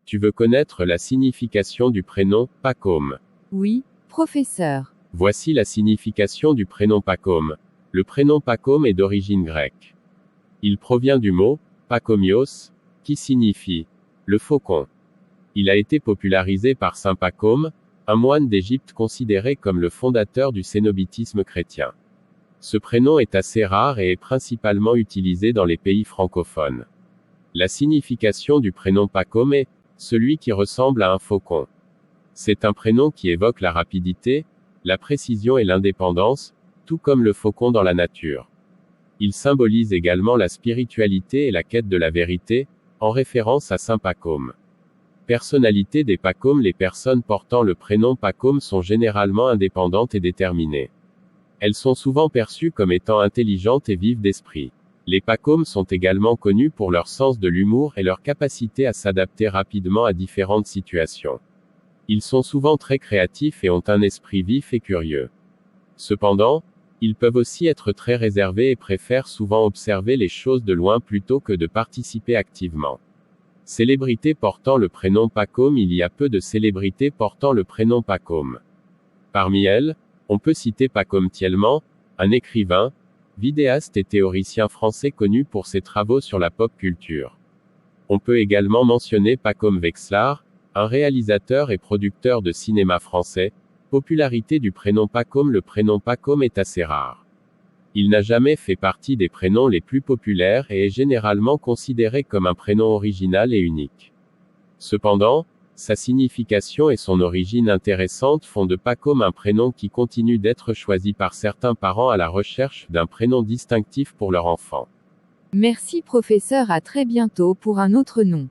Tu veux connaître la signification du prénom Pacôme? Oui, professeur. Voici la signification du prénom Pacôme. Le prénom Pacôme est d'origine grecque. Il provient du mot Pacomios, qui signifie le faucon. Il a été popularisé par saint Pacôme, un moine d'Égypte considéré comme le fondateur du cénobitisme chrétien. Ce prénom est assez rare et est principalement utilisé dans les pays francophones. La signification du prénom Pacôme est celui qui ressemble à un faucon. C'est un prénom qui évoque la rapidité, la précision et l'indépendance, tout comme le faucon dans la nature. Il symbolise également la spiritualité et la quête de la vérité, en référence à saint Pacôme. Personnalité des Pacômes. Les personnes portant le prénom Pacôme sont généralement indépendantes et déterminées. Elles sont souvent perçues comme étant intelligentes et vives d'esprit. Les Pacômes sont également connus pour leur sens de l'humour et leur capacité à s'adapter rapidement à différentes situations. Ils sont souvent très créatifs et ont un esprit vif et curieux. Cependant, ils peuvent aussi être très réservés et préfèrent souvent observer les choses de loin plutôt que de participer activement. Célébrités portant le prénom Pacôme. Il y a peu de célébrités portant le prénom Pacôme. Parmi elles, on peut citer Pacôme Thielman, un écrivain, vidéaste et théoricien français connu pour ses travaux sur la pop culture. On peut également mentionner Pacôme Vexlar, un réalisateur et producteur de cinéma français. Popularité du prénom Pacôme. Le prénom Pacôme est assez rare. Il n'a jamais fait partie des prénoms les plus populaires et est généralement considéré comme un prénom original et unique. Cependant, sa signification et son origine intéressante font de Pacôme un prénom qui continue d'être choisi par certains parents à la recherche d'un prénom distinctif pour leur enfant. Merci professeur, à très bientôt pour un autre nom.